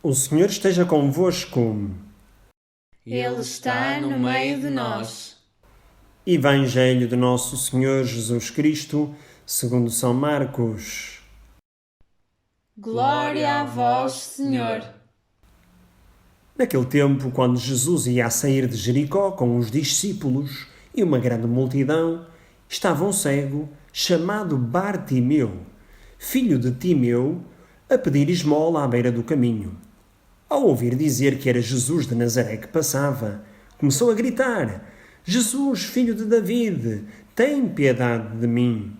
O Senhor esteja convosco. Ele está no meio de nós. Evangelho de Nosso Senhor Jesus Cristo, segundo São Marcos. Glória a vós, Senhor. Naquele tempo, quando Jesus ia a sair de Jericó com os discípulos e uma grande multidão, estava um cego chamado Bartimeu, filho de Timeu, a pedir esmola à beira do caminho. Ao ouvir dizer que era Jesus de Nazaré que passava, começou a gritar: Jesus, filho de David, tem piedade de mim.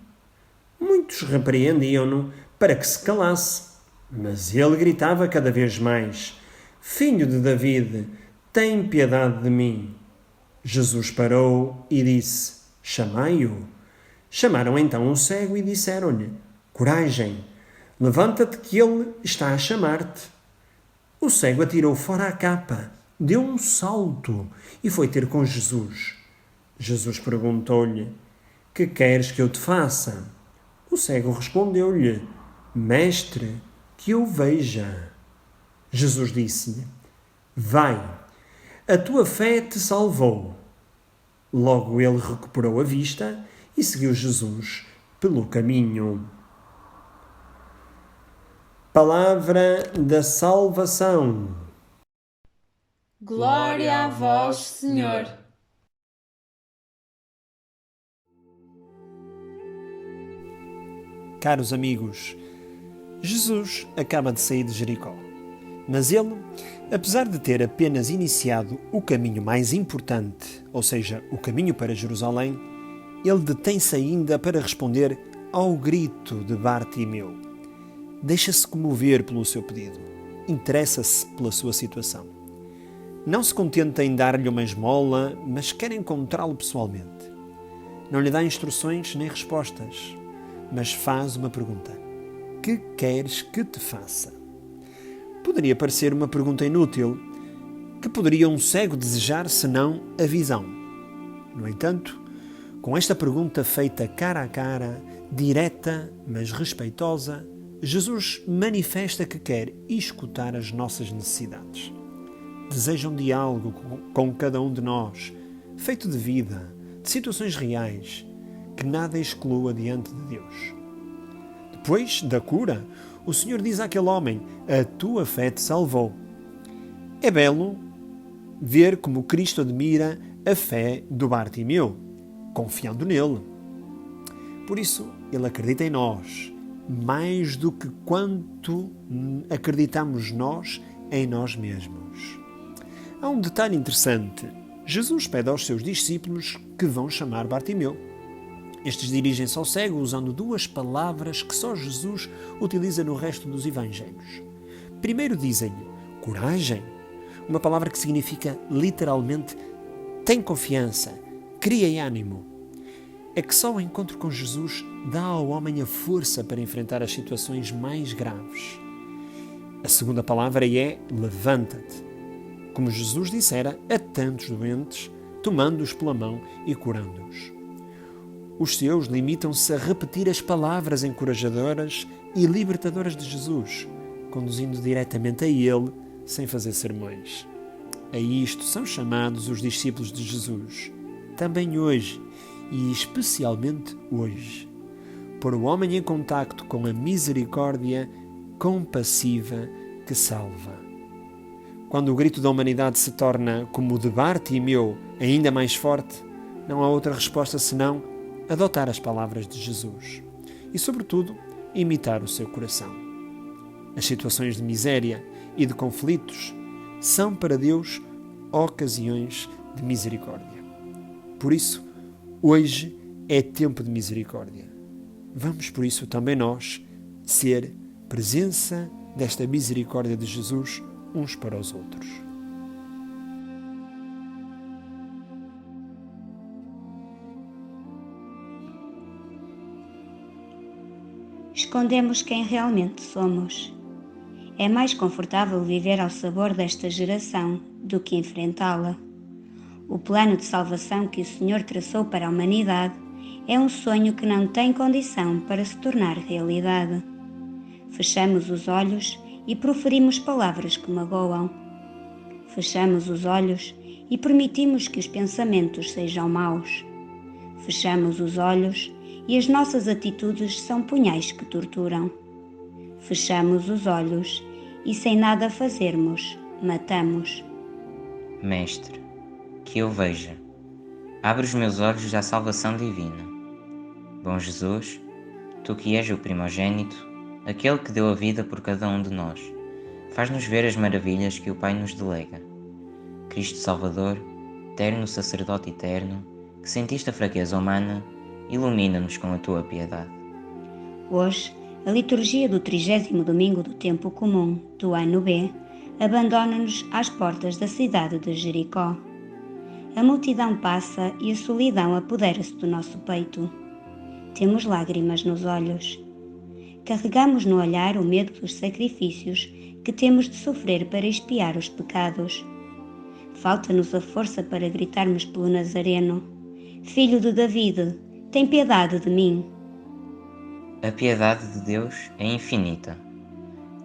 Muitos repreendiam-no para que se calasse, mas ele gritava cada vez mais: Filho de David, tem piedade de mim. Jesus parou e disse: Chamai-o. Chamaram então o cego e disseram-lhe: Coragem, levanta-te que ele está a chamar-te. O cego atirou fora a capa, deu um salto e foi ter com Jesus. Jesus perguntou-lhe: Que queres que eu te faça? O cego respondeu-lhe: Mestre, que eu veja. Jesus disse-lhe: Vai, a tua fé te salvou. Logo ele recuperou a vista e seguiu Jesus pelo caminho. Palavra da salvação. Glória a vós, Senhor. Caros amigos, Jesus acaba de sair de Jericó. Mas ele, apesar de ter apenas iniciado o caminho mais importante, ou seja, o caminho para Jerusalém, ele detém-se ainda para responder ao grito de Bartimeu. Deixa-se comover pelo seu pedido. Interessa-se pela sua situação. Não se contenta em dar-lhe uma esmola, mas quer encontrá-lo pessoalmente. Não lhe dá instruções nem respostas, mas faz uma pergunta: Que queres que te faça? Poderia parecer uma pergunta inútil. Que poderia um cego desejar senão a visão? No entanto, com esta pergunta feita cara a cara, direta, mas respeitosa, Jesus manifesta que quer escutar as nossas necessidades. Deseja um diálogo com cada um de nós, feito de vida, de situações reais, que nada exclua diante de Deus. Depois da cura, o Senhor diz àquele homem: A tua fé te salvou. É belo ver como Cristo admira a fé do Bartimeu, confiando nele. Por isso, ele acredita em nós, mais do que quanto acreditamos nós em nós mesmos. Há um detalhe interessante. Jesus pede aos seus discípulos que vão chamar Bartimeu. Estes dirigem-se ao cego usando duas palavras que só Jesus utiliza no resto dos evangelhos. Primeiro dizem-lhe coragem, uma palavra que significa literalmente tem confiança, cria ânimo. É que só o encontro com Jesus dá ao homem a força para enfrentar as situações mais graves. A segunda palavra é levanta-te, como Jesus dissera a tantos doentes, tomando-os pela mão e curando-os. Os seus limitam-se a repetir as palavras encorajadoras e libertadoras de Jesus, conduzindo diretamente a Ele, sem fazer sermões. A isto são chamados os discípulos de Jesus, também hoje, e especialmente hoje. Pôr o homem em contacto com a misericórdia compassiva que salva. Quando o grito da humanidade se torna, como o de Bartimeu, ainda mais forte, não há outra resposta senão adotar as palavras de Jesus e, sobretudo, imitar o seu coração. As situações de miséria e de conflitos são para Deus ocasiões de misericórdia. Por isso, hoje é tempo de misericórdia. Vamos, por isso, também nós ser presença desta misericórdia de Jesus uns para os outros. Escondemos quem realmente somos. É mais confortável viver ao sabor desta geração do que enfrentá-la. O plano de salvação que o Senhor traçou para a humanidade é um sonho que não tem condição para se tornar realidade. Fechamos os olhos e proferimos palavras que magoam. Fechamos os olhos e permitimos que os pensamentos sejam maus. Fechamos os olhos e as nossas atitudes são punhais que torturam. Fechamos os olhos e, sem nada fazermos, matamos. Mestre, que eu veja. Abre os meus olhos à salvação divina. Bom Jesus, tu que és o primogênito, aquele que deu a vida por cada um de nós, faz-nos ver as maravilhas que o Pai nos delega. Cristo Salvador, eterno sacerdote eterno, que sentiste a fraqueza humana, ilumina-nos com a tua piedade. Hoje, a liturgia do 30º domingo do tempo comum do ano B abandona-nos às portas da cidade de Jericó. A multidão passa e a solidão apodera-se do nosso peito. Temos lágrimas nos olhos. Carregamos no olhar o medo dos sacrifícios que temos de sofrer para expiar os pecados. Falta-nos a força para gritarmos pelo Nazareno: Filho de David, tem piedade de mim. A piedade de Deus é infinita.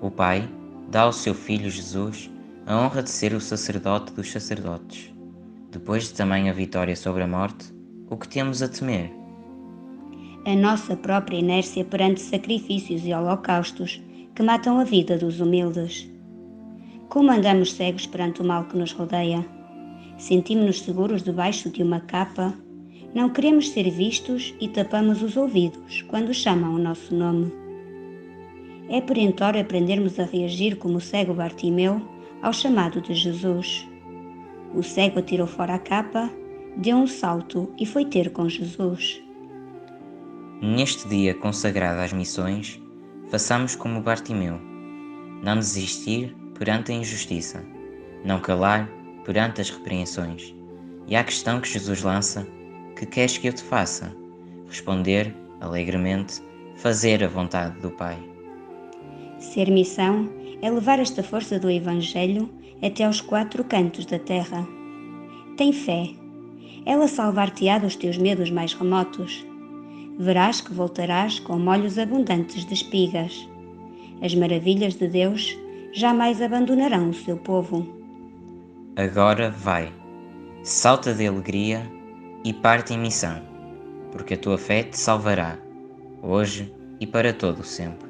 O Pai dá ao seu Filho Jesus a honra de ser o sacerdote dos sacerdotes. Depois de tamanha vitória sobre a morte, o que temos a temer? A nossa própria inércia perante sacrifícios e holocaustos que matam a vida dos humildes. Como andamos cegos perante o mal que nos rodeia? Sentimos-nos seguros debaixo de uma capa? Não queremos ser vistos e tapamos os ouvidos quando chamam o nosso nome. É perentório aprendermos a reagir como o cego Bartimeu ao chamado de Jesus. O cego atirou fora a capa, deu um salto e foi ter com Jesus. Neste dia consagrado às missões, façamos como Bartimeu, não desistir perante a injustiça, não calar perante as repreensões. E à questão que Jesus lança: que queres que eu te faça? Responder, alegremente, fazer a vontade do Pai. Ser missão é levar esta força do Evangelho até aos 4 cantos da terra. Tem fé. Ela salvar-te-á dos teus medos mais remotos. Verás que voltarás com molhos abundantes de espigas. As maravilhas de Deus jamais abandonarão o seu povo. Agora vai, salta de alegria e parte em missão, porque a tua fé te salvará, hoje e para todo o sempre.